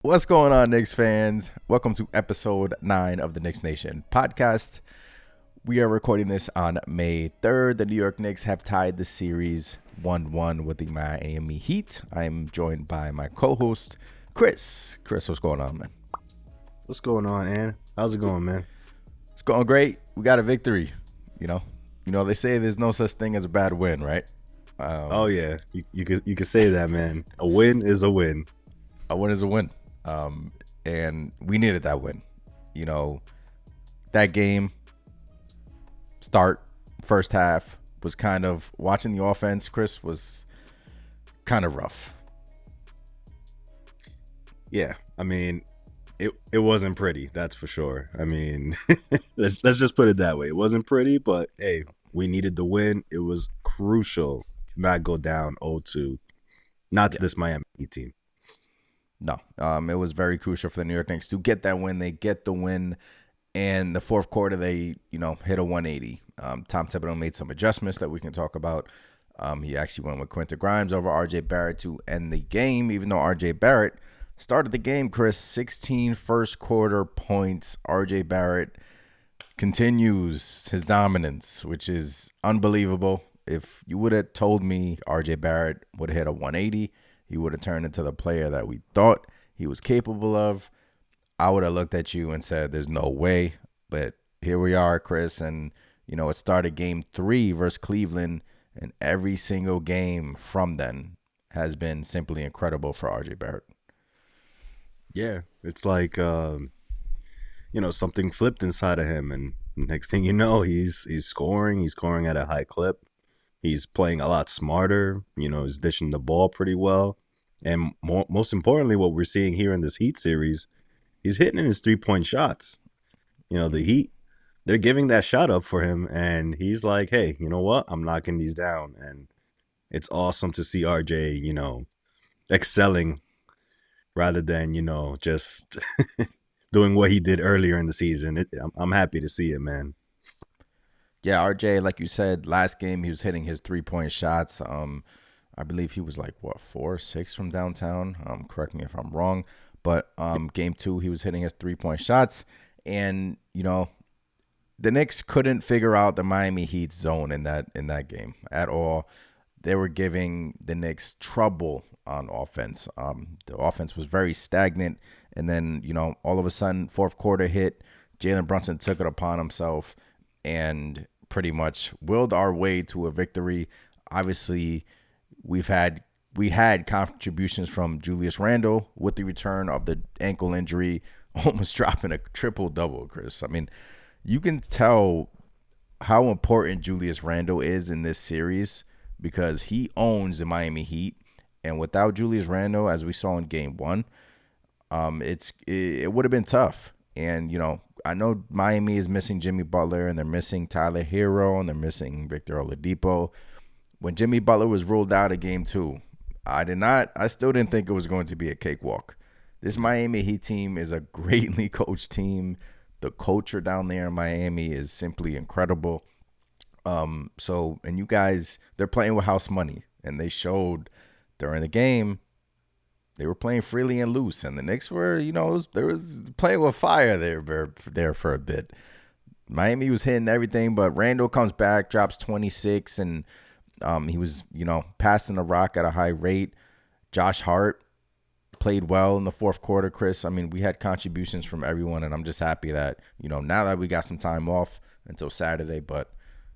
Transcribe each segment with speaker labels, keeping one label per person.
Speaker 1: What's going on, Knicks fans? Welcome to episode 9 of the KnicksNation PODCAST. We are recording this on May 3rd. The New York Knicks have tied the series 1-1 with the Miami Heat. I'm joined by my co-host, Chris. Chris, what's going on, man?
Speaker 2: What's going on, Ann? How's it going, man?
Speaker 1: It's going great. We got a victory. You know, they say there's no such thing as a bad win, right?
Speaker 2: Oh yeah, you could say that, man. A win is a win.
Speaker 1: A win is a win. And we needed that win. You know, that game start, first half, was kind of watching the offense, Chris, was kind of rough.
Speaker 2: Yeah, I mean, it wasn't pretty, that's for sure. I mean, let's just put it that way. It wasn't pretty, but hey, we needed the win. It was crucial to not go down 0-2. Not to this Miami Heat team.
Speaker 1: No, it was very crucial for the New York Knicks to get that win. They get the win, and the fourth quarter they, hit a 180. Tom Thibodeau made some adjustments that we can talk about. He actually went with Quentin Grimes over R.J. Barrett to end the game, even though R.J. Barrett started the game, Chris, 16 first quarter points. R.J. Barrett continues his dominance, which is unbelievable. If you would have told me R.J. Barrett would have hit a 180, he would have turned into the player that we thought he was capable of, I would have looked at you and said, there's no way. But here we are, Chris. And, it started game 3 versus Cleveland. And every single game from then has been simply incredible for RJ Barrett.
Speaker 2: Yeah, it's like, something flipped inside of him. And next thing you know, he's scoring. He's scoring at a high clip. He's playing a lot smarter. He's dishing the ball pretty well. And most importantly, what we're seeing here in this Heat series, he's hitting his 3-point shots. The Heat, they're giving that shot up for him. And he's like, hey, you know what? I'm knocking these down. And it's awesome to see RJ, excelling rather than, just doing what he did earlier in the season. I'm happy to see it, man.
Speaker 1: Yeah, RJ, like you said, last game he was hitting his 3-point shots. I believe he was like 4 or 6 from downtown. Correct me if I'm wrong, but game 2 he was hitting his 3-point shots, and the Knicks couldn't figure out the Miami Heat zone in that game at all. They were giving the Knicks trouble on offense. The offense was very stagnant, and then all of a sudden fourth quarter hit. Jalen Brunson took it upon himself and pretty much willed our way to a victory. Obviously, we had contributions from Julius Randle with the return of the ankle injury, almost dropping a triple-double, Chris. I mean, you can tell how important Julius Randle is in this series because he owns the Miami Heat. And without Julius Randle, as we saw in game 1, it would have been tough. And, I know Miami is missing Jimmy Butler, and they're missing Tyler Hero, and they're missing Victor Oladipo. When Jimmy Butler was ruled out of game 2, I still didn't think it was going to be a cakewalk. This Miami Heat team is a greatly coached team. The culture down there in Miami is simply incredible. And you guys, they're playing with house money, and they showed during the game. They were playing freely and loose, and the Knicks were, there was playing with fire there for a bit. Miami was hitting everything, but Randle comes back, drops 26, and he was, passing the rock at a high rate. Josh Hart played well in the fourth quarter, Chris. I mean, we had contributions from everyone, and I'm just happy that, now that we got some time off until Saturday, but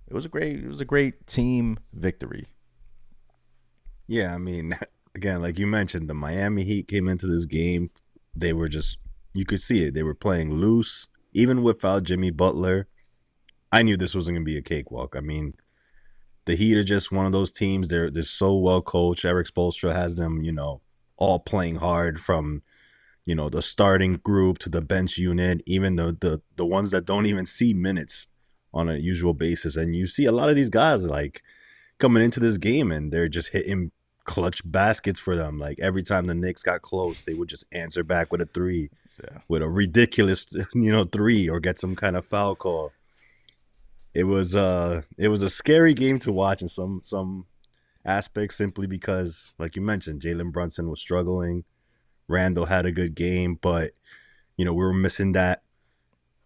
Speaker 1: it was a great team victory.
Speaker 2: Yeah, I mean, again, like you mentioned, the Miami Heat came into this game. They were just, you could see it. They were playing loose, even without Jimmy Butler. I knew this wasn't going to be a cakewalk. I mean, the Heat are just one of those teams. They're so well coached. Eric Spoelstra has them, all playing hard from, the starting group to the bench unit, even the ones that don't even see minutes on a usual basis. And you see a lot of these guys like coming into this game, and they're just hitting clutch baskets for them. Like every time the Knicks got close, they would just answer back with a 3, with a ridiculous, 3, or get some kind of foul call. It was a scary game to watch in some aspects, simply because, like you mentioned, Jalen Brunson was struggling. Randle had a good game, but we were missing that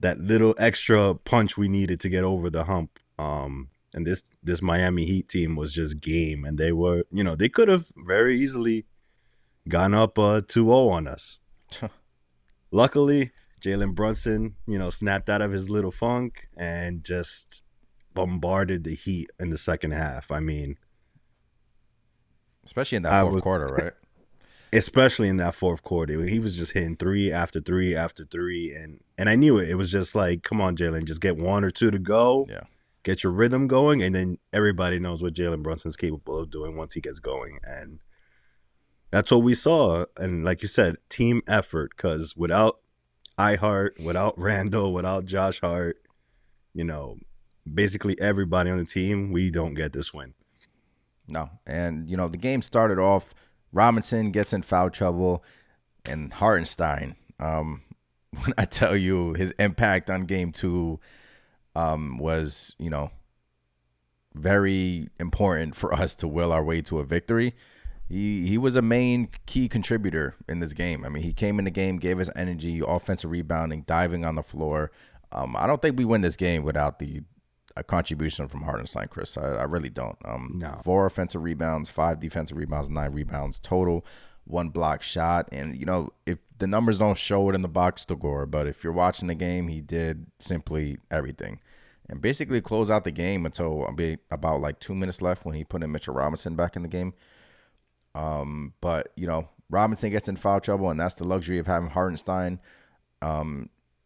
Speaker 2: little extra punch we needed to get over the hump. And this Miami Heat team was just game, and they were, they could have very easily gone up 2-0 on us. Luckily, Jalen Brunson, snapped out of his little funk and just bombarded the Heat in the second half. I mean,
Speaker 1: especially in that fourth quarter, right?
Speaker 2: Especially in that fourth quarter, he was just hitting three after three after three, and I knew it. It was just like, come on, Jalen, just get one or two to go, get your rhythm going, and then everybody knows what Jalen Brunson's capable of doing once he gets going, and that's what we saw. And like you said, team effort, because without Hart, without Randle, without Josh Hart, basically everybody on the team, we don't get this win.
Speaker 1: No, and the game started off. Robinson gets in foul trouble, and Hartenstein. When I tell you his impact on game 2 was, very important for us to will our way to a victory. He was a main key contributor in this game. I mean, he came in the game, gave us energy, offensive rebounding, diving on the floor. I don't think we win this game without the contribution from Hartenstein, Chris. I really don't.
Speaker 2: No.
Speaker 1: 4 offensive rebounds, 5 defensive rebounds, 9 rebounds total, 1 block shot. And, if the numbers don't show it in the box score, but if you're watching the game, he did simply everything. And basically close out the game until about like 2 minutes left when he put in Mitchell Robinson back in the game. But, Robinson gets in foul trouble, and that's the luxury of having Hartenstein.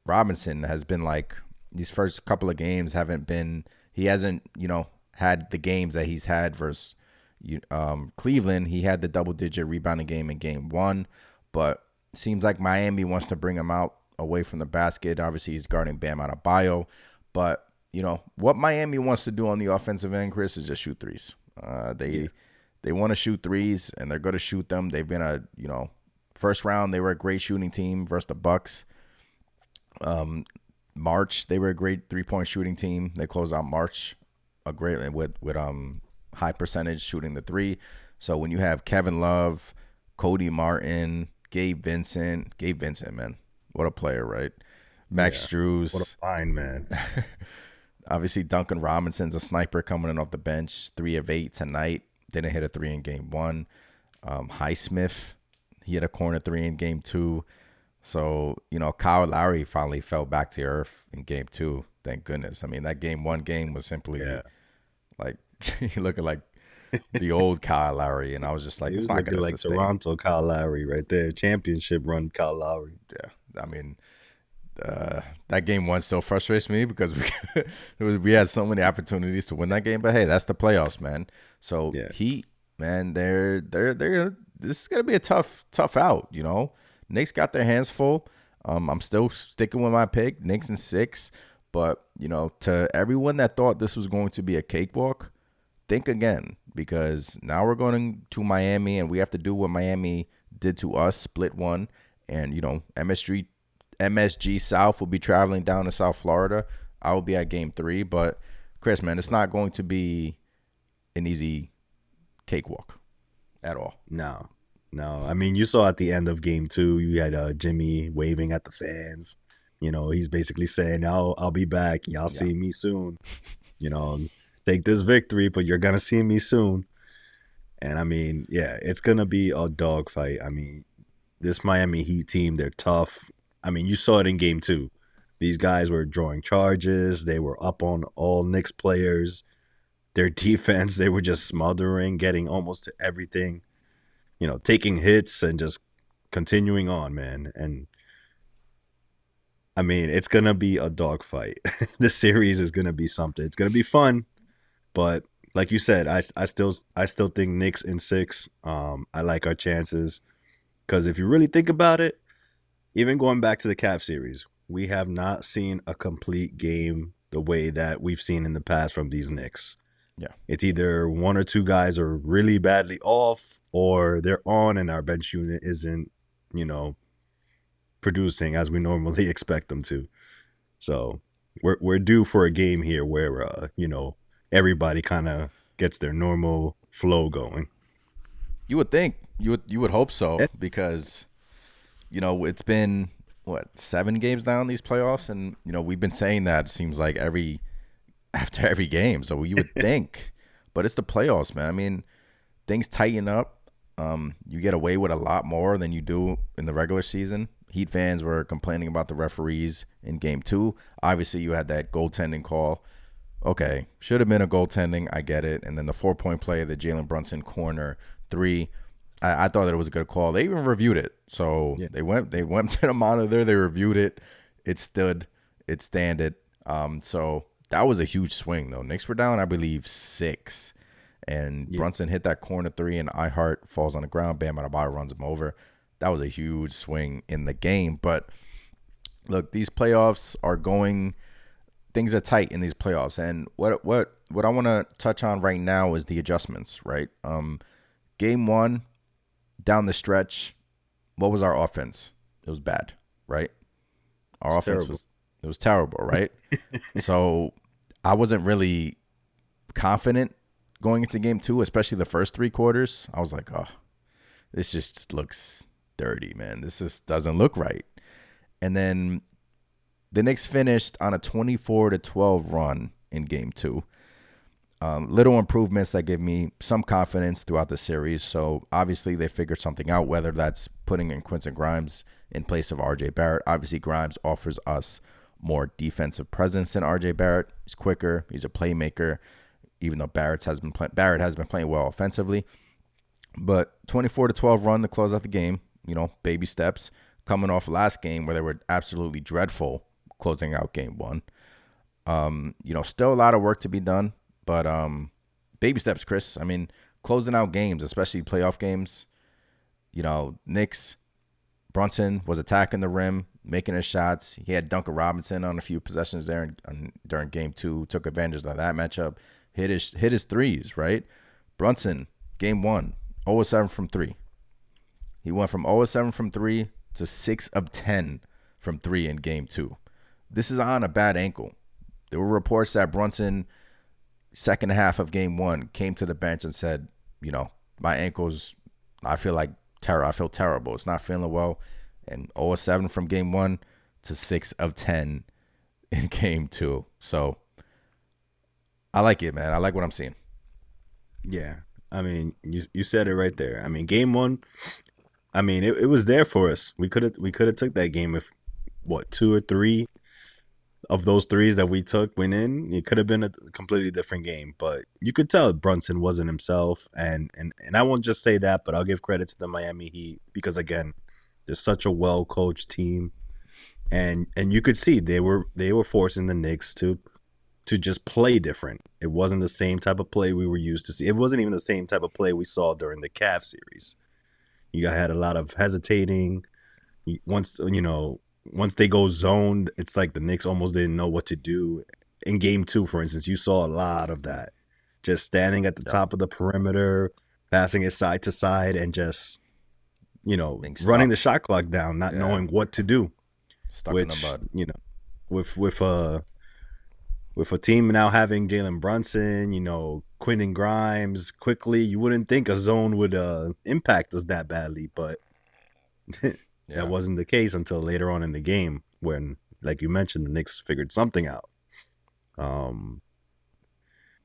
Speaker 1: Robinson has been like, these first couple of games he hasn't, had the games that he's had versus Cleveland. He had the double-digit rebounding game in game 1, but seems like Miami wants to bring him out away from the basket. Obviously, he's guarding Bam Adebayo, but, what Miami wants to do on the offensive end, Chris, is just shoot threes. They want to shoot threes, and they're going to shoot them. They've been first round, they were a great shooting team versus the Bucks. March, they were a great 3-point shooting team. They closed out March a great with high percentage shooting the 3. So when you have Kevin Love, Cody Martin, Gabe Vincent, man, what a player, right? Max Strus,
Speaker 2: what a fine man.
Speaker 1: Obviously, Duncan Robinson's a sniper coming in off the bench, 3 of 8 tonight. Didn't hit a 3 in game 1. Highsmith, he hit a corner 3 in game 2. So, Kyle Lowry finally fell back to earth in game 2. Thank goodness. I mean, that game 1 game was simply like looking like the old Kyle Lowry. And I was just like, it's not going to sustain.
Speaker 2: Toronto Kyle Lowry right there. Championship run Kyle Lowry.
Speaker 1: Yeah. I mean, that game 1 still frustrates me because we had so many opportunities to win that game. But, hey, that's the playoffs, man. So, Heat, man, they're this is going to be a tough out, Knicks got their hands full. I'm still sticking with my pick, Knicks in 6. But, to everyone that thought this was going to be a cakewalk, think again, because now we're going to Miami and we have to do what Miami did to us, split 1. And, MSG South will be traveling down to South Florida. I will be at game 3. But, Chris, man, it's not going to be an easy cakewalk at all.
Speaker 2: No. I mean, you saw at the end of game 2, you had Jimmy waving at the fans. He's basically saying, I'll be back. Y'all see me soon. Take this victory, but you're going to see me soon. And, I mean, it's going to be a dogfight. I mean, this Miami Heat team, they're tough. I mean, you saw it in game 2. These guys were drawing charges. They were up on all Knicks players. Their defense, they were just smothering, getting almost to everything. Taking hits and just continuing on, man. And I mean, it's going to be a dogfight. This series is going to be something. It's going to be fun. But like you said, I still think Knicks in 6. I like our chances. Because if you really think about it, even going back to the Cavs series, we have not seen a complete game the way that we've seen in the past from these Knicks.
Speaker 1: Yeah.
Speaker 2: It's either 1 or 2 guys are really badly off, or they're on and our bench unit isn't, producing as we normally expect them to. So we're due for a game here where, everybody kind of gets their normal flow going.
Speaker 1: You would think. You would hope so, because It's been what 7 games now in these playoffs, and we've been saying that it seems like after every game. So you would think, but it's the playoffs, man. I mean, things tighten up. You get away with a lot more than you do in the regular season. Heat fans were complaining about the referees in game 2. Obviously, you had that goaltending call. Okay, should have been a goaltending. I get it. And then the 4-point play, the Jalen Brunson corner 3. I thought that it was a good call. They even reviewed it. So
Speaker 2: Yeah.
Speaker 1: they went to the monitor. They reviewed it. It stood. It standed. So that was a huge swing, though. Knicks were down, I believe, 6. And
Speaker 2: Yeah.
Speaker 1: Brunson hit that corner 3, and Hart falls on the ground. Bam Adebayo runs him over. That was a huge swing in the game. But look, these playoffs are going. Things are tight in these playoffs, and what I want to touch on right now is the adjustments. Right, game 1 down the stretch. What was our offense? It was bad, right? Our
Speaker 2: It's
Speaker 1: offense
Speaker 2: terrible.
Speaker 1: was terrible, right? So I wasn't really confident going into game 2, especially the first 3 quarters. I was like, oh, this just looks dirty, man. This just doesn't look right. And then the Knicks finished on a 24-12 run in game 2. Little improvements that give me some confidence throughout the series. So obviously they figured something out, whether that's putting in Quentin Grimes in place of RJ Barrett. Obviously Grimes offers us more defensive presence than RJ Barrett. He's quicker. He's a playmaker, even though Barrett has been playing well offensively. But 24-12 run to close out the game, baby steps, coming off last game where they were absolutely dreadful closing out game 1. Still a lot of work to be done, but baby steps, Chris. I mean, closing out games, especially playoff games, Knicks, Brunson was attacking the rim, making his shots. He had Duncan Robinson on a few possessions there during game 2, took advantage of that matchup, hit his threes, right? Brunson, game 1, 0-7 from 3. He went from 0-7 from 3 to 6 of 10 from 3 in game 2. This is on a bad ankle. There were reports that Brunson, second half of game 1, came to the bench and said, my ankles, I feel terrible. It's not feeling well. And 0-7 from game 1 to 6 of 10 in game 2. So I like it, man. I like what I'm seeing.
Speaker 2: Yeah. I mean, you said it right there. I mean, game 1, I mean, it was there for us. We could have took that game if 2 or 3 of those threes that we took went in. It could have been a completely different game, but you could tell Brunson wasn't himself. And I won't just say that, but I'll give credit to the Miami Heat because again, they're such a well coached team, and you could see they were forcing the Knicks to just play different. It wasn't the same type of play we were used to see. It wasn't even the same type of play we saw during the Cavs series. You had a lot of hesitating. Once they go zoned, it's like the Knicks almost didn't know what to do. In game 2, for instance, you saw a lot of that. Just standing at the top of the perimeter, passing it side to side, and just, running the shot clock down, not knowing what to do.
Speaker 1: Stuck in the bud.
Speaker 2: With a team now having Jalen Brunson, Quentin Grimes, quickly, you wouldn't think a zone would impact us that badly, but that wasn't the case until later on in the game when, like you mentioned, the Knicks figured something out,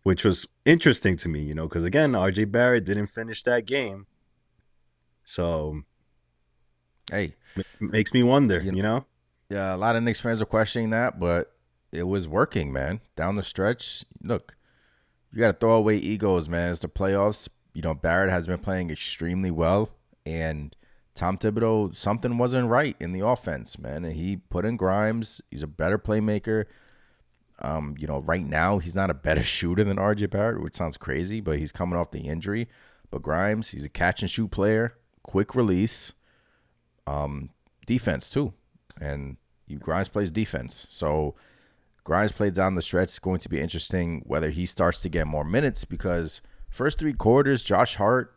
Speaker 2: which was interesting to me, because again, RJ Barrett didn't finish that game, so
Speaker 1: hey,
Speaker 2: makes me wonder,
Speaker 1: Yeah, a lot of Knicks fans are questioning that, but it was working, man. Down the stretch, look, you got to throw away egos, man. It's the playoffs. Barrett has been playing extremely well, and Tom Thibodeau, something wasn't right in the offense, man. And he put in Grimes. He's a better playmaker. Right now he's not a better shooter than RJ Barrett, which sounds crazy, but he's coming off the injury. But Grimes, he's a catch and shoot player, quick release, defense too, and Grimes plays defense. So Grimes played down the stretch. It's going to be interesting whether he starts to get more minutes because first 3 quarters, Josh Hart,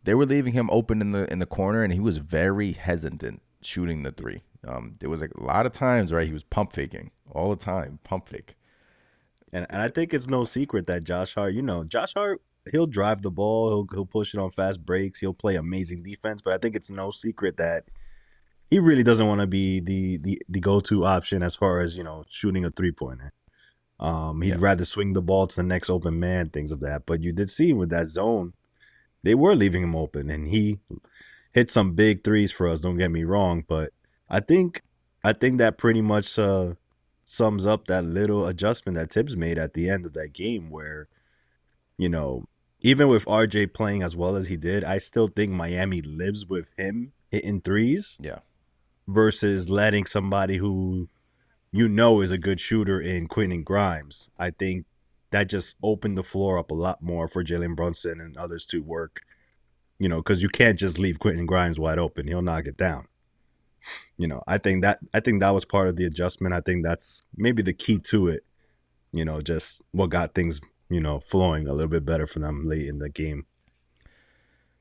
Speaker 1: they were leaving him open in the corner, and he was very hesitant shooting the 3. There was a lot of times, right, he was pump faking all the time, pump fake.
Speaker 2: And I think it's no secret that Josh Hart, he'll drive the ball, he'll push it on fast breaks, he'll play amazing defense, but I think it's no secret that he really doesn't want to be the go-to option as far as, shooting a three-pointer. He'd
Speaker 1: Yeah.
Speaker 2: rather swing the ball to the next open man, things of that. But you did see with that zone, they were leaving him open, and he hit some big threes for us. Don't get me wrong, but I think I think that pretty much sums up that little adjustment that Tibbs made at the end of that game, where you know even with RJ playing as well as he did, I still think Miami lives with him hitting threes
Speaker 1: Yeah.
Speaker 2: versus letting somebody who is a good shooter in Quentin Grimes. I think that just opened the floor up a lot more for Jalen Brunson and others to work. Because you can't just leave Quentin Grimes wide open; he'll knock it down. I think that was part of the adjustment. I think that's maybe the key to it. Just what got things flowing a little bit better for them late in the game.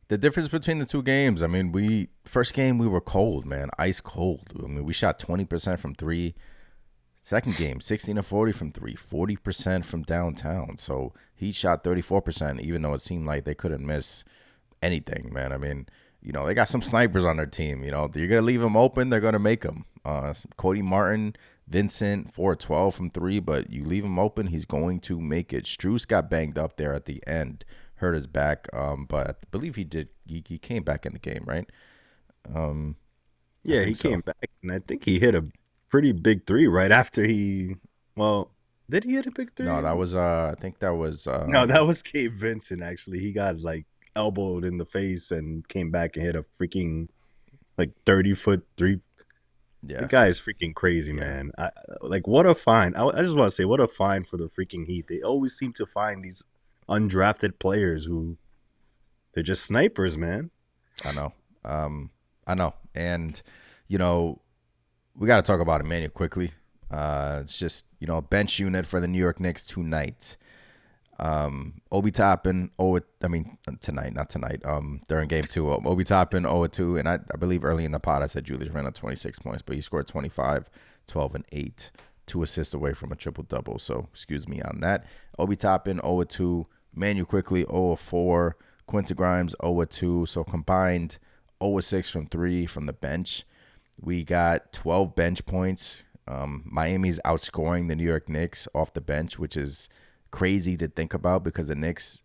Speaker 1: The difference between the two games, I mean, first game we were cold, man, ice cold. I mean, we shot 20% from three. Second game, 16 to 40 from three, 40% from downtown. So he shot 34%, even though it seemed like they couldn't miss anything, man. I mean, they got some snipers on their team. You're going to leave them open, they're going to make them. Cody Martin, Vincent, 4-12 from three, but you leave him open, he's going to make it. Strus got banged up there at the end, hurt his back, but I believe he did. He came back in the game, right? I
Speaker 2: Yeah, he
Speaker 1: think so.
Speaker 2: came back, and I think he hit a pretty big three right after he. Well, did he hit a big
Speaker 1: No,
Speaker 2: three?
Speaker 1: that was I think that was
Speaker 2: No, that was Gabe Vincent. Actually, he got like elbowed in the face and came back and hit a freaking like 30-foot three. The
Speaker 1: yeah,
Speaker 2: guy is freaking crazy,
Speaker 1: yeah.
Speaker 2: man. Like what a find. I just want to say what a find for the freaking Heat. They always seem to find these undrafted players who they're just snipers, man.
Speaker 1: I know. I know. And, you know, we got to talk about Emmanuel quickly. It's just, bench unit for the New York Knicks tonight. Obi Toppin, tonight, not tonight. During game two, Obi Toppin, 0-2. And I believe early in the pod, I said Julius ran at 26 points, but he scored 25, 12, and 8. 2 assists away from a triple-double. So, excuse me on that. Obi Toppin, 0-2. Emmanuel quickly, 0-4. Quincy Grimes, 0-2. So, combined, 0-6 from three from the bench. We got 12 bench points. Miami's outscoring the New York Knicks off the bench, which is crazy to think about because the Knicks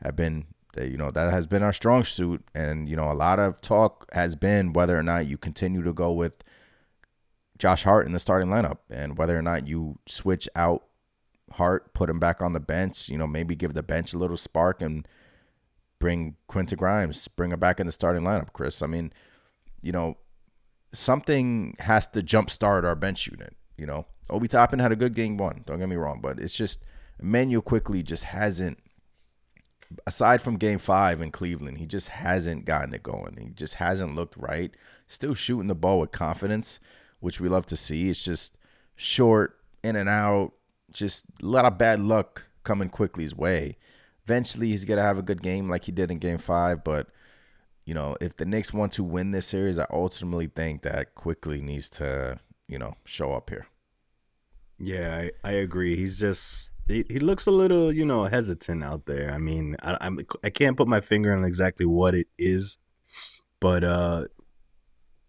Speaker 1: have been, that has been our strong suit. And, a lot of talk has been whether or not you continue to go with Josh Hart in the starting lineup and whether or not you switch out Hart, put him back on the bench, maybe give the bench a little spark and bring Quincy Grimes, bring him back in the starting lineup, Chris. I mean, something has to jumpstart our bench unit. Obi Toppin had a good game one. Don't get me wrong, but it's just Emmanuel quickly just hasn't. Aside from game 5 in Cleveland, he just hasn't gotten it going. He just hasn't looked right. Still shooting the ball with confidence, which we love to see. It's just short, in and out, just a lot of bad luck coming quickly his way. Eventually, he's going to have a good game like he did in game 5, but if the Knicks want to win this series, I ultimately think that quickly needs to, show up here.
Speaker 2: Yeah, I agree. He's just he looks a little, hesitant out there. I mean, I can't put my finger on exactly what it is, but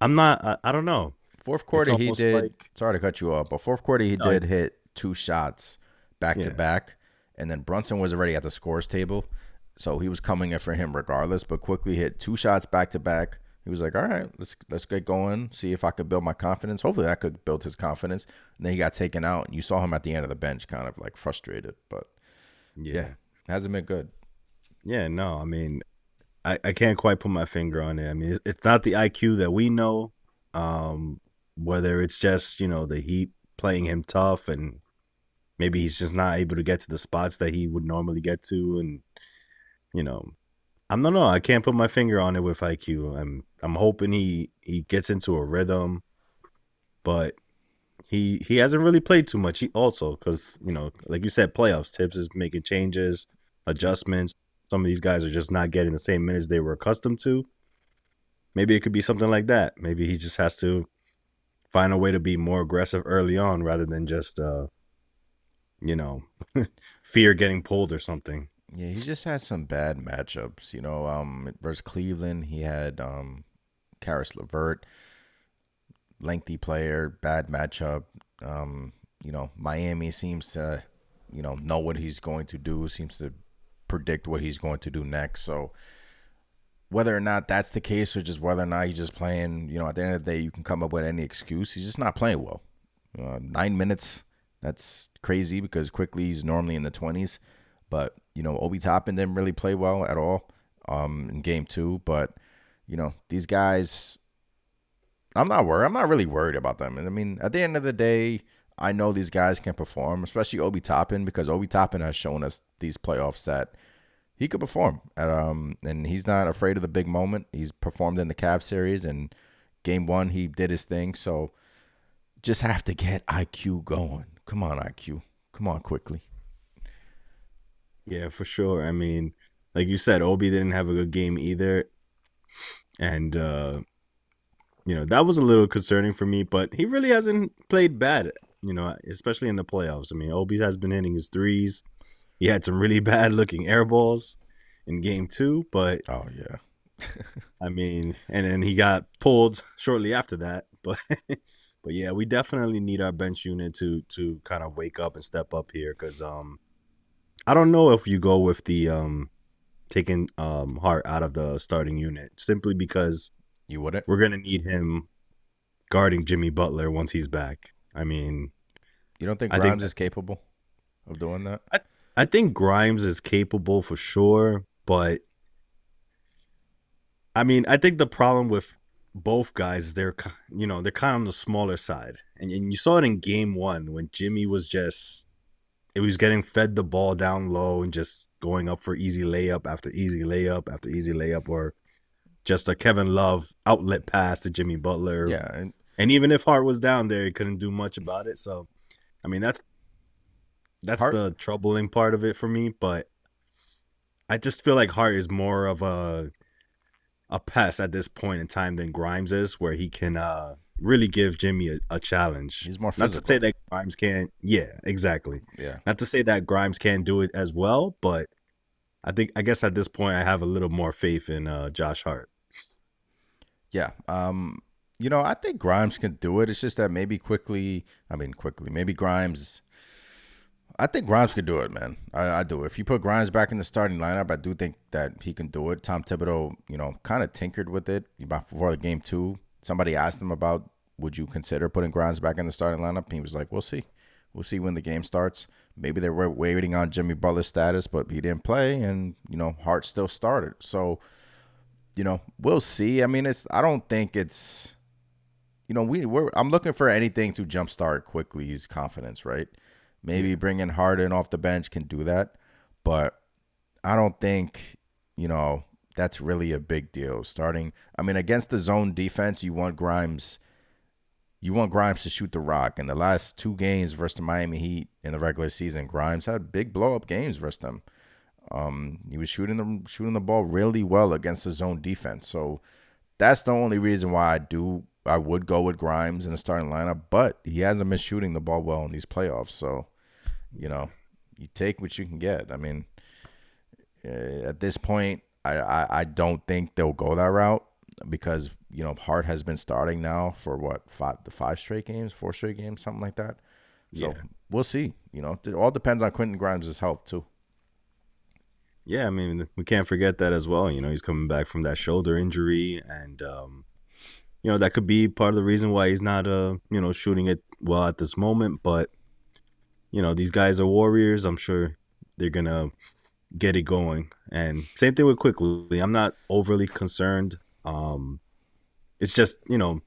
Speaker 2: I'm not. I don't know.
Speaker 1: Fourth
Speaker 2: It's
Speaker 1: quarter, he
Speaker 2: almost
Speaker 1: did.
Speaker 2: like
Speaker 1: Sorry to cut you off, but fourth quarter, he
Speaker 2: no,
Speaker 1: did hit 2 shots back to
Speaker 2: yeah,
Speaker 1: back. And then Brunson was already at the scores table. So he was coming in for him regardless, but quickly hit 2 shots back to back. He was like, all right, let's get going, see if I could build my confidence. Hopefully I could build his confidence. And then he got taken out, and you saw him at the end of the bench kind of like frustrated. But yeah,
Speaker 2: yeah,
Speaker 1: hasn't been good.
Speaker 2: yeah. No, I mean, I can't quite put my finger on it. I mean, it's not the IQ that we know. Whether it's just the Heat playing him tough, and maybe he's just not able to get to the spots that he would normally get to, and you know, I don't know. I can't put my finger on it with IQ. I'm hoping he gets into a rhythm, but he hasn't really played too much. He also because like you said, playoffs. Tips is making changes, adjustments. Some of these guys are just not getting the same minutes they were accustomed to. Maybe it could be something like that. Maybe he just has to find a way to be more aggressive early on rather than just you know fear getting pulled or something.
Speaker 1: Yeah, he just had some bad matchups. Versus Cleveland, he had Karis LeVert. lengthy player, bad matchup. Miami seems to, know what he's going to do, seems to predict what he's going to do next. So whether or not that's the case or just whether or not he's just playing, at the end of the day, you can come up with any excuse. He's just not playing well. 9 minutes, that's crazy because quickly he's normally in the 20s. But, Obi Toppin didn't really play well at all in game 2. But, these guys, I'm not worried. I'm not really worried about them. I mean, at the end of the day, I know these guys can perform, especially Obi Toppin, because Obi Toppin has shown us these playoffs that he could perform. And he's not afraid of the big moment. He's performed in the Cavs series, and game 1, he did his thing. So just have to get IQ going. Come on, IQ. Come on, quickly.
Speaker 2: Yeah, for sure. I mean, like you said, Obi didn't have a good game either. And, that was a little concerning for me, but he really hasn't played bad, especially in the playoffs. I mean, Obi has been hitting his threes. He had some really bad looking air balls in game 2, but
Speaker 1: Oh, yeah.
Speaker 2: I mean, and then he got pulled shortly after that. But but yeah, we definitely need our bench unit to kind of wake up and step up here because I don't know if you go with the taking Hart out of the starting unit simply because
Speaker 1: You wouldn't?
Speaker 2: we're gonna need him guarding Jimmy Butler once he's back. I mean,
Speaker 1: You don't think
Speaker 2: I think
Speaker 1: Grimes is capable of doing that?
Speaker 2: I think Grimes is capable for sure, but I mean, I think the problem with both guys is they're they're kind of on the smaller side, and you saw it in game 1 when Jimmy was just it was getting fed the ball down low and just going up for easy layup after easy layup after easy layup, or just a Kevin Love outlet pass to Jimmy Butler.
Speaker 1: Yeah.
Speaker 2: And even if Hart was down there, he couldn't do much about it. So, I mean, that's
Speaker 1: Hart,
Speaker 2: the troubling part of it for me. But I just feel like Hart is more of a pest at this point in time than Grimes is, where he can really give Jimmy a challenge.
Speaker 1: he's more
Speaker 2: Not to say
Speaker 1: physical.
Speaker 2: that Grimes can't. Yeah, exactly.
Speaker 1: Yeah.
Speaker 2: Not to say that Grimes can't do it as well, but I guess at this point I have a little more faith in Josh Hart.
Speaker 1: Yeah. I think Grimes can do it. It's just that maybe Grimes. I think Grimes can do it, man. I do. If you put Grimes back in the starting lineup, I do think that he can do it. Tom Thibodeau, kind of tinkered with it before the game 2. Somebody asked him about, would you consider putting Grimes back in the starting lineup? He was like, we'll see. We'll see when the game starts. Maybe they were waiting on Jimmy Butler's status, but he didn't play, and, Hart still started. So, we'll see. I mean, I don't think it's, I'm looking for anything to jumpstart quickly's confidence, right? Maybe bringing Harden off the bench can do that, but I don't think, that's really a big deal. Against the zone defense, you want Grimes to shoot the rock. In the last 2 games versus the Miami Heat in the regular season, Grimes had big blow up games versus them. He was shooting the ball really well against the zone defense. So that's the only reason why I would go with Grimes in the starting lineup, but he hasn't been shooting the ball well in these playoffs. So, you take what you can get. I mean, at this point, I don't think they'll go that route because, Hart has been starting now for what, 4 straight games, something like that. So we'll see. It all depends on Quentin Grimes' health too.
Speaker 2: Yeah, I mean, we can't forget that as well. He's coming back from that shoulder injury, and that could be part of the reason why he's not shooting it well at this moment. But these guys are warriors. I'm sure they're gonna get it going. And same thing with Quickly. I'm not overly concerned. It's just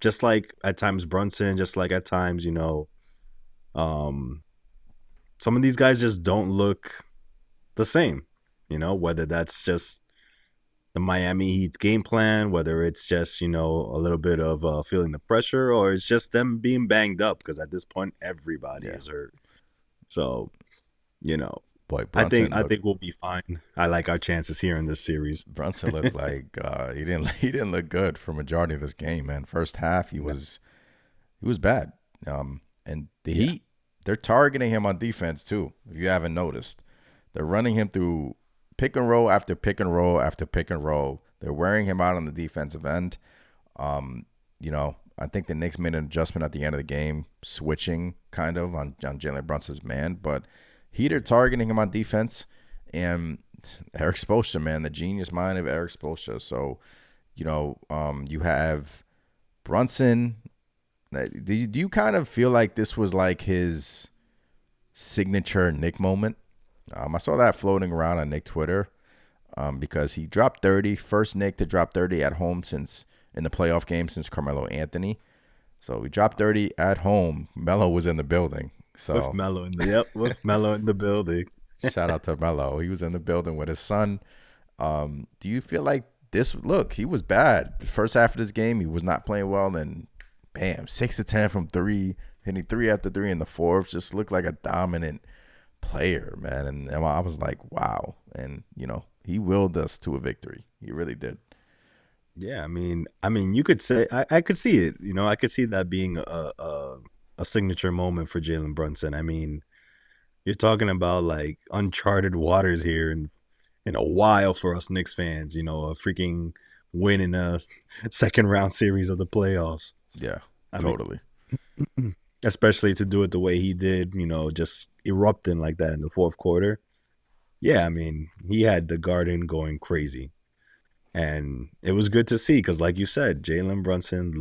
Speaker 2: just like at times Brunson, just like at times some of these guys just don't look the same. Whether that's just the Miami Heat's game plan, whether it's just, a little bit of feeling the pressure, or it's just them being banged up because at this point everybody is hurt. So,
Speaker 1: Boy,
Speaker 2: I think we'll be fine. I like our chances here in this series.
Speaker 1: Brunson looked like he didn't look good for majority of this game, man. First half he was bad. And the Heat, they're targeting him on defense too. If you haven't noticed, they're running him through pick and roll after pick and roll after pick and roll. They're wearing him out on the defensive end. I think the Knicks made an adjustment at the end of the game, switching kind of on Jalen Brunson's man, but Heater targeting him on defense, and Eric Spoelstra, man, the genius mind of Eric Spoelstra. So, you have Brunson. Do you kind of feel like this was like his signature Nick moment? I saw that floating around on Nick Twitter because he dropped 30, first Nick to drop 30 at home since in the playoff game since Carmelo Anthony. So we dropped 30 at home. Melo was in the building. So
Speaker 2: with Melo with Melo in the building.
Speaker 1: Shout out to Melo. He was in the building with his son. Do you feel like this? Look, he was bad. The first half of this game, he was not playing well. And bam, 6 to 10 from three, hitting 3 after 3 in the fourth. Just looked like a dominant player, man. And I was like, wow. And he willed us to a victory. He really did.
Speaker 2: Yeah, I mean, you could say I could see it. I could see that being a signature moment for Jalen Brunson. I mean, you're talking about like uncharted waters here, and in a while for us Knicks fans. A freaking win in a second round series of the playoffs.
Speaker 1: Yeah, totally.
Speaker 2: Especially to do it the way he did. Just erupting like that in the fourth quarter. Yeah, I mean, he had the Garden going crazy. And it was good to see because, like you said, Jalen Brunson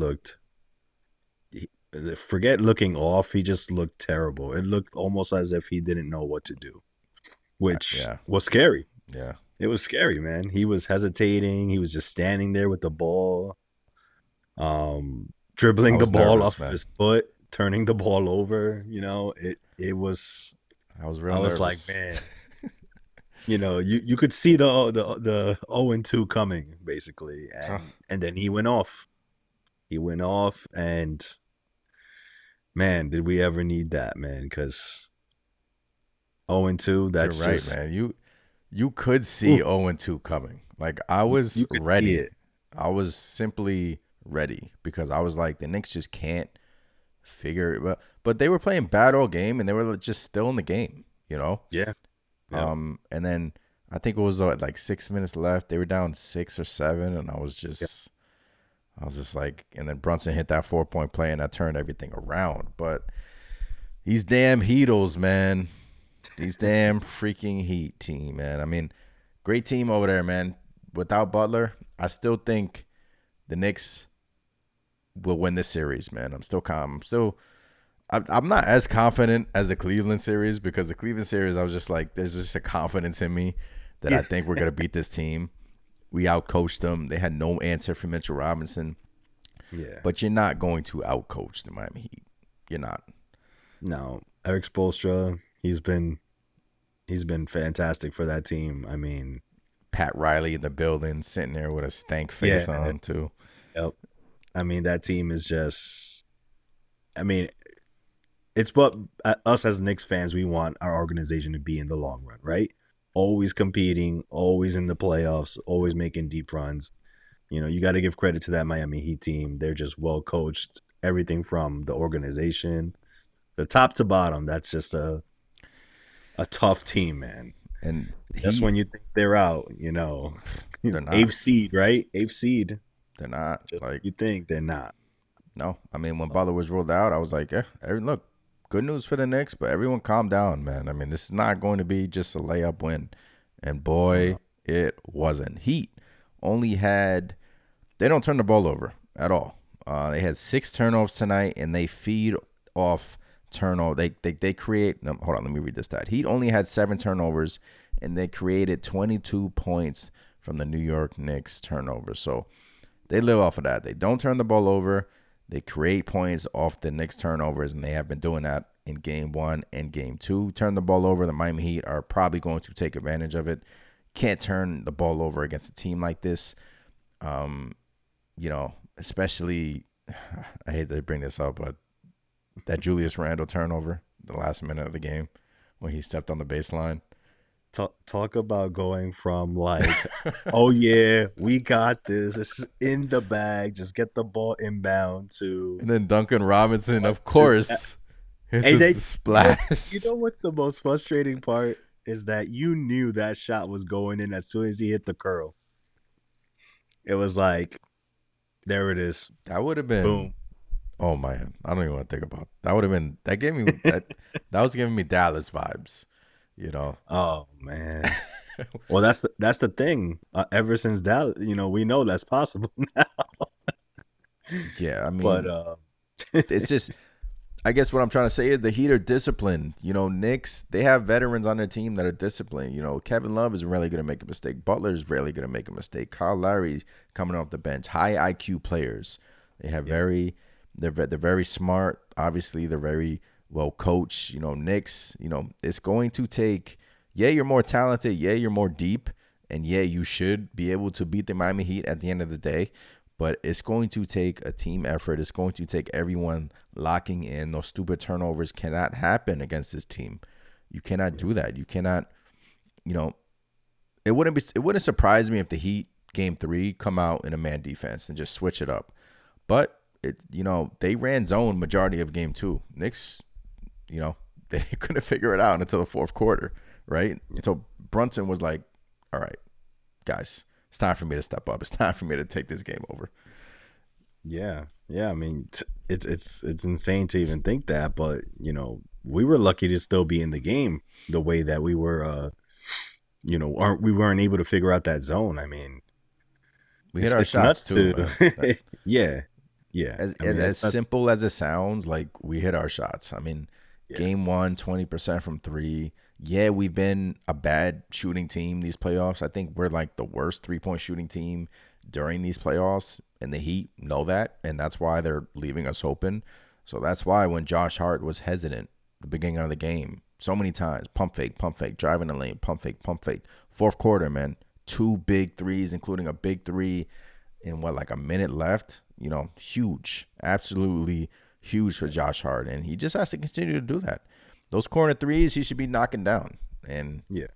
Speaker 2: forget looking off. He just looked terrible. It looked almost as if he didn't know what to do, which was scary.
Speaker 1: Yeah.
Speaker 2: It was scary, man. He was hesitating. He was just standing there with the ball, dribbling the ball off his foot, turning the ball over. It was.
Speaker 1: I was real nervous.
Speaker 2: Like, man. You could see the 0-2 coming, basically. And then he went off. And, man, did we ever need that, man? Because 0-2, that's
Speaker 1: You're right,
Speaker 2: just...
Speaker 1: man. You could see 0-2 coming. Like, I was ready. I was simply ready because I was like, the Knicks just can't figure it out. But they were playing bad all game, and they were just still in the game,
Speaker 2: Yeah.
Speaker 1: Yeah. And then I think it was like 6 minutes left. They were down 6 or 7, and I was just like, and then Brunson hit that 4-point play, and that turned everything around. But these damn Heatles, man, these damn freaking Heat team, man. I mean, great team over there, man. Without Butler, I still think the Knicks will win this series, man. I'm not as confident as the Cleveland series because the Cleveland series, I was just like, there's just a confidence in me that I think we're going to beat this team. We outcoached them. They had no answer for Mitchell Robinson.
Speaker 2: Yeah.
Speaker 1: But you're not going to outcoach the Miami Heat. You're not.
Speaker 2: No. Eric Spoelstra, he's been fantastic for that team. I mean,
Speaker 1: Pat Riley in the building, sitting there with a stank face on, too.
Speaker 2: Yep. I mean, that team is just, it's what us as Knicks fans, we want our organization to be in the long run, right? Always competing, always in the playoffs, always making deep runs. You got to give credit to that Miami Heat team. They're just well coached. Everything from the organization, the top to bottom. That's just a tough team, man. And just when you think they're out, they're not. Eighth seed, right? Eighth seed.
Speaker 1: They're not.
Speaker 2: Just like you think they're not.
Speaker 1: No, I mean when Butler was ruled out, I was like, look. Good news for the Knicks, but everyone calm down, man. I mean, this is not going to be just a layup win. And boy, it wasn't. Heat only had – they don't turn the ball over at all. They had 6 turnovers tonight, and they feed off turnover. They create – hold on, let me read this stat. Heat only had 7 turnovers, and they created 22 points from the New York Knicks turnovers. So they live off of that. They don't turn the ball over. They create points off the Knicks turnovers, and they have been doing that in Game 1 and Game 2. Turn the ball over. The Miami Heat are probably going to take advantage of it. Can't turn the ball over against a team like this. Especially, I hate to bring this up, but that Julius Randle turnover, the last minute of the game when he stepped on the baseline.
Speaker 2: Talk about going from like, oh yeah, we got this. This is in the bag. Just get the ball inbound to.
Speaker 1: And then Duncan Robinson, of course, hits a splash.
Speaker 2: You know what's the most frustrating part is that you knew that shot was going in as soon as he hit the curl. It was like, there it is.
Speaker 1: That would have been.
Speaker 2: Boom.
Speaker 1: Oh man, I don't even want to think about that. Would have been that gave me that was giving me Dallas vibes, you know.
Speaker 2: Oh man. Well, that's the thing. Ever since Dallas, we know that's possible now.
Speaker 1: Yeah, I
Speaker 2: But
Speaker 1: mean, it's just I guess what I'm trying to say is the Heat are disciplined. You know, Knicks, they have veterans on their team that are disciplined. You know, Kevin Love is rarely going to make a mistake. Butler is rarely going to make a mistake. Kyle Lowry coming off the bench, high IQ players. They have
Speaker 2: yeah,
Speaker 1: they're very smart. Obviously, they're very well coached. You know, Knicks, you know, it's going to take, yeah, you're more talented. Yeah, you're more deep. And yeah, you should be able to beat the Miami Heat at the end of the day. But it's going to take a team effort. It's going to take everyone locking in. Those stupid turnovers cannot happen against this team. You cannot
Speaker 2: yeah,
Speaker 1: do that. You cannot, you know, it wouldn't surprise me if the Heat game 3 come out in a man defense and just switch it up. But they ran zone majority of game 2. Knicks, you know, they couldn't figure it out until the fourth quarter, right?
Speaker 2: yeah.
Speaker 1: So Brunson was like, "All right, guys, it's time for me to step up. It's time for me to take this game over."
Speaker 2: Yeah, yeah. I mean, it's insane to even think that, but we were lucky to still be in the game the way that we were. Aren't we weren't able to figure out that zone. I mean,
Speaker 1: We hit
Speaker 2: it's
Speaker 1: our
Speaker 2: it's
Speaker 1: shots
Speaker 2: nuts
Speaker 1: too,
Speaker 2: to.
Speaker 1: man.
Speaker 2: Yeah, yeah.
Speaker 1: As,
Speaker 2: I
Speaker 1: as
Speaker 2: mean,
Speaker 1: as
Speaker 2: it's not.
Speaker 1: simple as it sounds, like we hit our shots. I mean,
Speaker 2: Yeah,
Speaker 1: game 1, 20% from 3. Yeah, we've been a bad shooting team these playoffs. I think we're like the worst 3-point shooting team during these playoffs, and the Heat know that, and that's why they're leaving us open. So that's why when Josh Hart was hesitant at the beginning of the game, so many times, pump fake, driving the lane, pump fake. Fourth quarter, man, 2 big threes, including a big three in like a minute left. You know, huge, absolutely huge for Josh Hart, and he just has to continue to do that. Those corner threes, he should be knocking down, and
Speaker 2: yeah,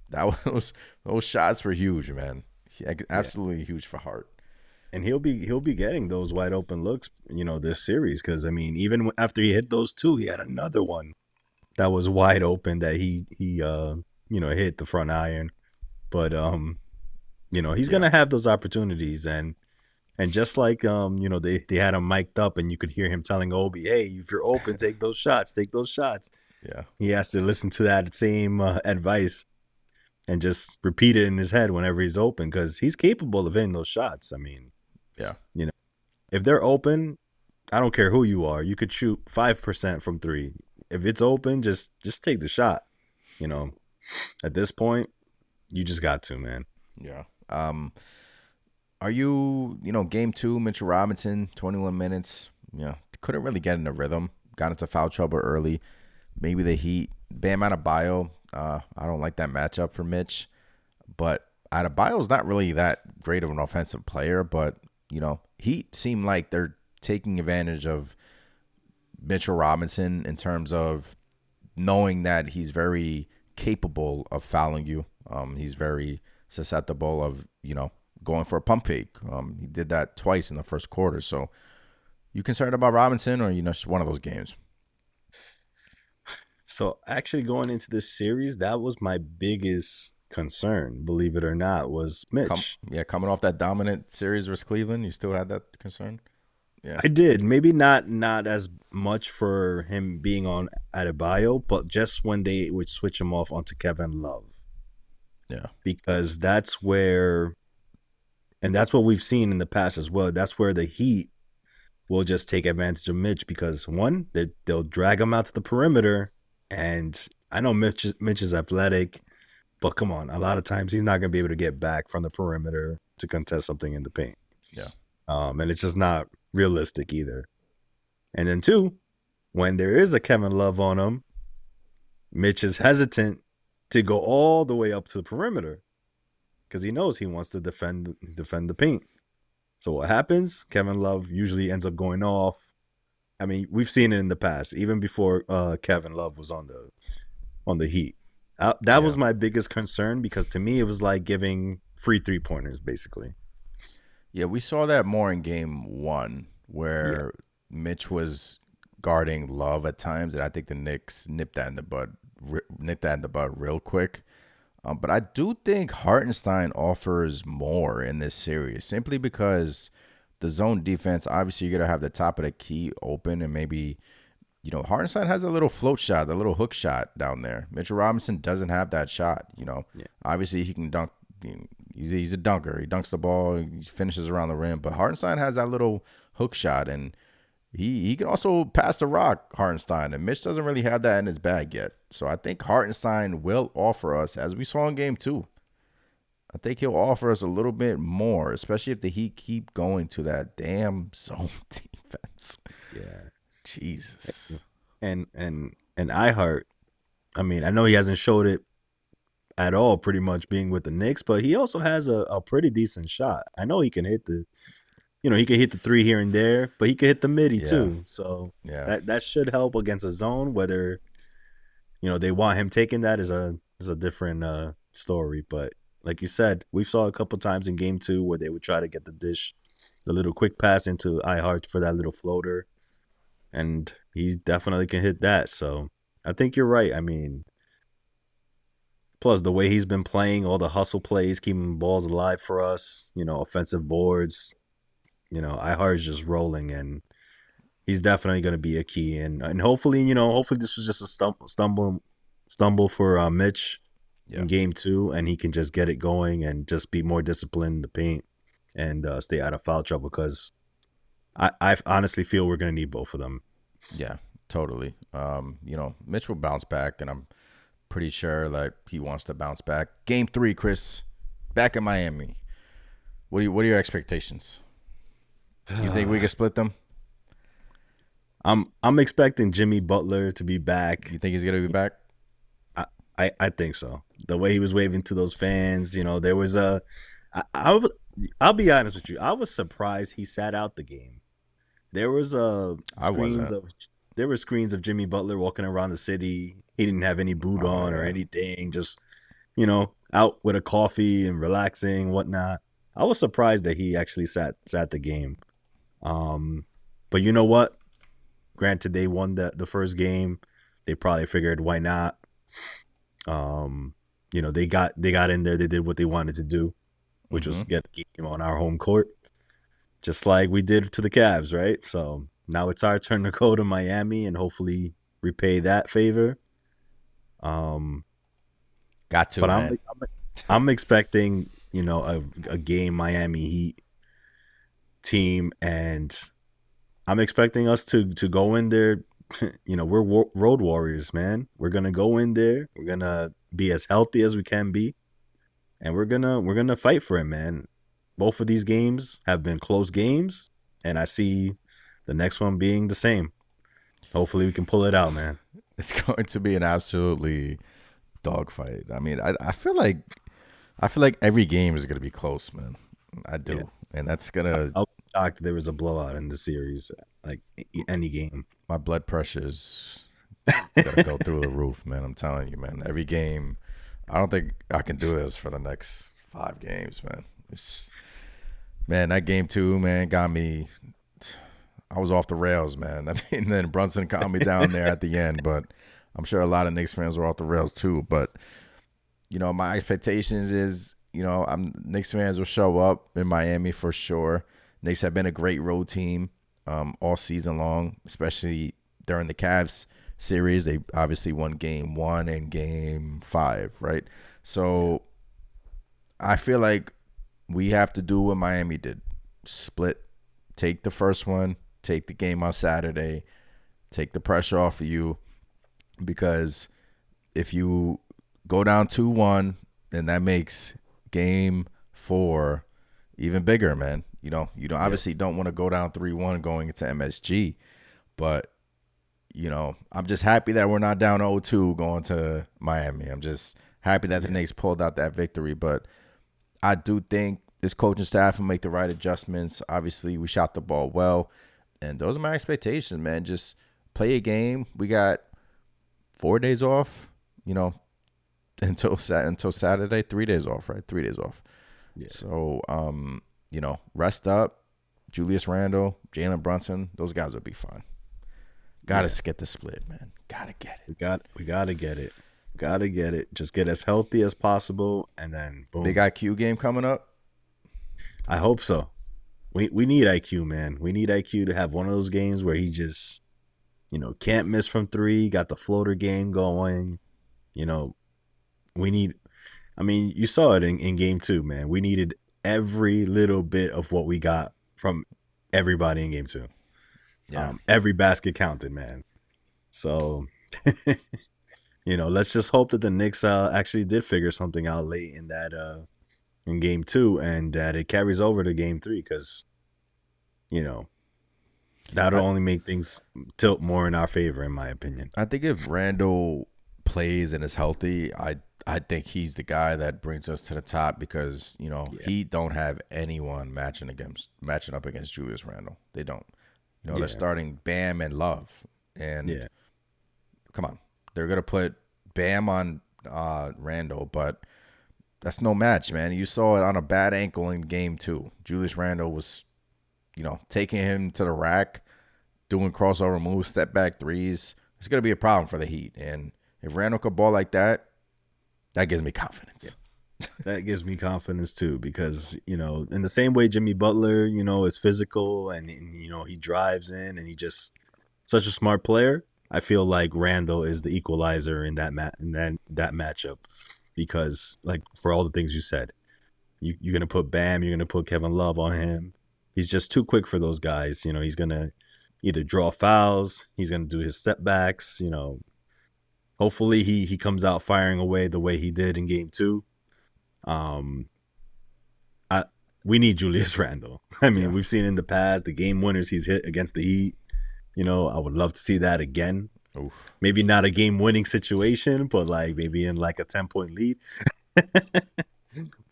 Speaker 1: that was those shots were huge, man.
Speaker 2: yeah.
Speaker 1: Absolutely huge for Hart.
Speaker 2: And he'll be getting those wide open looks, this series because I mean, even after he hit those two, he had another one that was wide open that he hit the front iron. But he's
Speaker 1: Yeah,
Speaker 2: gonna have those opportunities and just like they had him mic'd up and you could hear him telling Obi, hey, if you're open, take those shots.
Speaker 1: yeah,
Speaker 2: He has to listen to that same advice and just repeat it in his head whenever he's open because he's capable of hitting those shots. I mean,
Speaker 1: yeah.
Speaker 2: you know, if they're open, I don't care who you are, you could shoot 5% from three. If it's open, just take the shot. You know, at this point, you just got to, man.
Speaker 1: Yeah. Are you game 2, Mitchell Robinson, 21 minutes, couldn't really get in a rhythm, got into foul trouble early. Maybe the Heat, Bam Adebayo, I don't like that matchup for Mitch, but Adebayo's not really that great of an offensive player, but, Heat seem like they're taking advantage of Mitchell Robinson in terms of knowing that he's very capable of fouling you. He's very susceptible of, going for a pump fake. He did that twice in the first quarter. So you concerned about Robinson or, just one of those games?
Speaker 2: So actually going into this series, that was my biggest concern, believe it or not, was Mitch.
Speaker 1: Coming off that dominant series versus Cleveland, you still had that concern? Yeah.
Speaker 2: I did. Maybe not as much for him being on Adebayo, but just when they would switch him off onto Kevin Love.
Speaker 1: Yeah.
Speaker 2: Because that's where and that's what we've seen in the past as well. That's where the Heat will just take advantage of Mitch because one, they'll drag him out to the perimeter. And I know Mitch is athletic, but come on, a lot of times he's not going to be able to get back from the perimeter to contest something in the paint.
Speaker 1: Yeah.
Speaker 2: And it's just not realistic either. And then two, when there is a Kevin Love on him, Mitch is hesitant to go all the way up to the perimeter because he knows he wants to defend the paint. So what happens? Kevin Love usually ends up going off. I mean, we've seen it in the past, even before Kevin Love was on the Heat. That
Speaker 1: Yeah.
Speaker 2: was my biggest concern because to me it was like giving free 3-pointers, basically.
Speaker 1: Yeah, we saw that more in game 1
Speaker 2: Yeah,
Speaker 1: where Mitch was guarding Love at times, and I think the Knicks nipped that in the bud real quick. But I do think Hartenstein offers more in this series simply because the zone defense, obviously you're gonna have the top of the key open, and maybe Hartenstein has a little float shot, a little hook shot down there. Mitchell Robinson doesn't have that shot.
Speaker 2: Yeah.
Speaker 1: Obviously he can dunk. He's a dunker. He dunks the ball. He finishes around the rim. But Hartenstein has that little hook shot, and he can also pass the rock, Hartenstein. And Mitch doesn't really have that in his bag yet. So I think Hartenstein will offer us, as we saw in game 2. I think he'll offer us a little bit more, especially if the Heat keep going to that damn zone defense.
Speaker 2: Yeah.
Speaker 1: Jesus.
Speaker 2: And iHeart, I mean, I know he hasn't showed it at all pretty much being with the Knicks, but he also has a pretty decent shot. I know he can hit he can hit the three here and there, but he can hit the midi too. So that should help against a zone. Whether they want him taking that is a different story. But like you said, we saw a couple times in game 2 where they would try to get the little quick pass into iHeart for that little floater, and he definitely can hit that. So I think you're right. I mean, plus the way he's been playing, all the hustle plays, keeping balls alive for us, offensive boards, iHeart is just rolling, and he's definitely going to be a key. And hopefully, hopefully this was just a stumble for Mitch in game 2, and he can just get it going and just be more disciplined in the paint and stay out of foul trouble, because I honestly feel we're going to need both of them.
Speaker 1: Yeah, totally. Mitch will bounce back, and I'm pretty sure he wants to bounce back. Game 3, Chris, back in Miami. What are your expectations? You think we can split them?
Speaker 2: I'm expecting Jimmy Butler to be back.
Speaker 1: You think he's gonna be back?
Speaker 2: I think so. The way he was waving to those fans, there was I'll be honest with you. I was surprised he sat out the game. There was screens of Jimmy Butler walking around the city. He didn't have any boot on or anything. Just out with a coffee and relaxing, whatnot. I was surprised that he actually sat the game. But you know what? Granted, they won the first game. They probably figured, why not? They got in there. They did what they wanted to do, which was get a game on our home court, just like we did to the Cavs, right? So now it's our turn to go to Miami and hopefully repay that favor.
Speaker 1: Got to,
Speaker 2: but I'm expecting a game Miami Heat team, and I'm expecting us to go in there. We're road warriors, man. We're gonna go in there. We're gonna be as healthy as we can be, and we're gonna fight for it, man. Both of these games have been close games, and I see the next one being the same. Hopefully, we can pull it out, man.
Speaker 1: It's going to be an absolutely dogfight. I mean, I feel like every game is gonna be close, man. I do, and that's gonna.
Speaker 2: I'll be shocked if there was a blowout in the series, like any game.
Speaker 1: My blood pressure's gonna go through the roof, man. I'm telling you, man. Every game, I don't think I can do this for the next 5 games, man. That game 2, man, got me. I was off the rails, man. I mean, then Brunson calmed me down there at the end, but I'm sure a lot of Knicks fans were off the rails too. But my expectations is, Knicks fans will show up in Miami for sure. Knicks have been a great road team all season long, especially during the Cavs series. They obviously won game 1 and game 5, right? So I feel like we have to do what Miami did. Split, take the first one, take the game on Saturday, take the pressure off of you, because if you go down 2-1, then that makes game 4 even bigger, man. You obviously don't want to go down 3-1 going into MSG, but I'm just happy that we're not down 0-2 going to Miami. I'm just happy that the Knicks pulled out that victory, but I do think this coaching staff will make the right adjustments. Obviously, we shot the ball well, and those are my expectations, man. Just play a game. We got 4 days off, until Saturday. 3 days off, right? 3 days off. Yeah. So, rest up. Julius Randle, Jalen Brunson, those guys will be fine. Got to get the split, man. Got to get it.
Speaker 2: We got to get it. Got to get it. Just get as healthy as possible, and then boom.
Speaker 1: Big IQ game coming up?
Speaker 2: I hope so. we need IQ, man. We need IQ to have one of those games where he just, can't miss from three, got the floater game going. You know, we need I mean, you saw it in game two, man. We needed every little bit of what we got from everybody in game two.
Speaker 1: Yeah.
Speaker 2: Every basket counted, man. So, let's just hope that the Knicks actually did figure something out late in that in game two, and that it carries over to game three, because you know that'll
Speaker 1: I
Speaker 2: only make things tilt more in our favor, in my opinion.
Speaker 1: I think if Randle plays and is healthy, I think he's the guy that brings us to the top because,
Speaker 2: Yeah,
Speaker 1: he don't have anyone matching up against Julius Randle. They don't. They're
Speaker 2: yeah,
Speaker 1: starting Bam and Love. And
Speaker 2: yeah,
Speaker 1: come on. They're gonna put Bam on Randle, but that's no match, man. You saw it on a bad ankle in game two. Julius Randle was, taking him to the rack, doing crossover moves, step back threes. It's gonna be a problem for the Heat. And if Randle could ball like that, that gives me
Speaker 2: yeah.
Speaker 1: confidence.
Speaker 2: That gives me confidence too, because in the same way Jimmy Butler, is physical, and he drives in, and he just such a smart player. I feel like Randall is the equalizer in that matchup, because like for all the things you said, you're gonna put Bam, you're gonna put Kevin Love on him. He's just too quick for those guys. He's gonna either draw fouls, he's gonna do his step backs. Hopefully he comes out firing away the way he did in game two. Um, I we need Julius Randle. I mean,
Speaker 1: Yeah.
Speaker 2: we've seen in the past the game winners he's hit against the Heat. I would love to see that again.
Speaker 1: Oof.
Speaker 2: Maybe not a game winning situation, but like maybe in like a 10-point lead.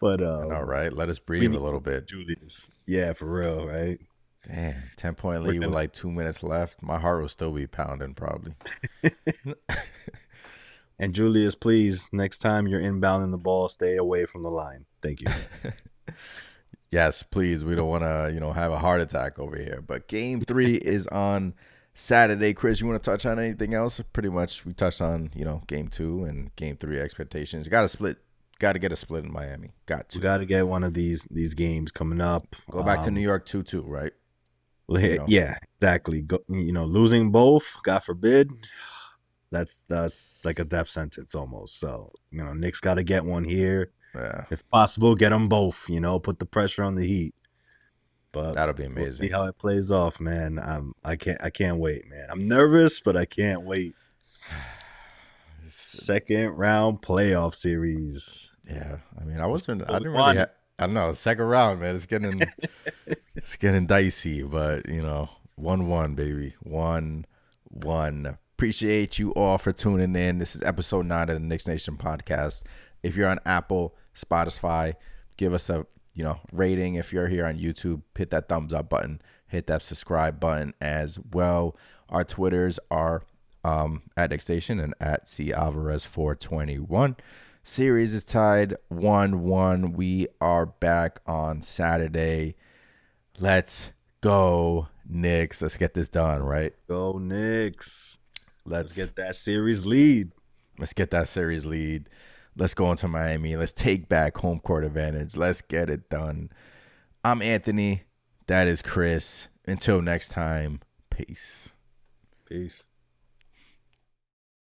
Speaker 2: But
Speaker 1: I know, right? Let us
Speaker 2: we
Speaker 1: breathe a
Speaker 2: need
Speaker 1: little bit.
Speaker 2: Julius. Yeah, for real, right?
Speaker 1: Damn, 10-point
Speaker 2: We're
Speaker 1: lead with
Speaker 2: gonna
Speaker 1: like 2 minutes left. My heart will still be pounding probably.
Speaker 2: And Julius, please, next time you're inbounding the ball, stay away from the line. Thank you.
Speaker 1: Yes, please. We don't want to, have a heart attack over here. But game three is on Saturday. Chris, you want to touch on anything else? Pretty much we touched on, game two and game three expectations. You got to split. Got to get a split in Miami. Got
Speaker 2: We
Speaker 1: to.
Speaker 2: got to get one of these games coming up.
Speaker 1: Go back to New York 2-2, right?
Speaker 2: Yeah, exactly. Losing both, God forbid, that's like a death sentence almost. So, Knicks got to get one here.
Speaker 1: Yeah,
Speaker 2: If possible, get them both, put the pressure on the Heat. But
Speaker 1: that'll be
Speaker 2: we'll see
Speaker 1: amazing.
Speaker 2: how it plays off, man. I can't wait, man. I'm nervous, but I can't wait. Second round playoff series.
Speaker 1: Yeah, I mean,
Speaker 2: Let's
Speaker 1: I
Speaker 2: go. We
Speaker 1: didn't really
Speaker 2: want it.
Speaker 1: I don't know, second round, man. It's getting dicey, but 1-1, baby. 1-1. Appreciate you all for tuning in. This is episode 9 of the Knicks Nation podcast. If you're on Apple, Spotify, give us a rating. If you're here on YouTube, hit that thumbs up button, hit that subscribe button as well. Our Twitters are at KnicksNation and at CAlvarez421. Series is tied 1-1. We are back on Saturday. Let's go, Knicks. Let's get this done, right?
Speaker 2: Go Knicks. Let's
Speaker 1: Let's
Speaker 2: get that series lead.
Speaker 1: get that series lead. Let's go into Miami. Let's take back home court advantage. Let's get it done. I'm Anthony. That is Chris. Until next time, peace.
Speaker 2: Peace.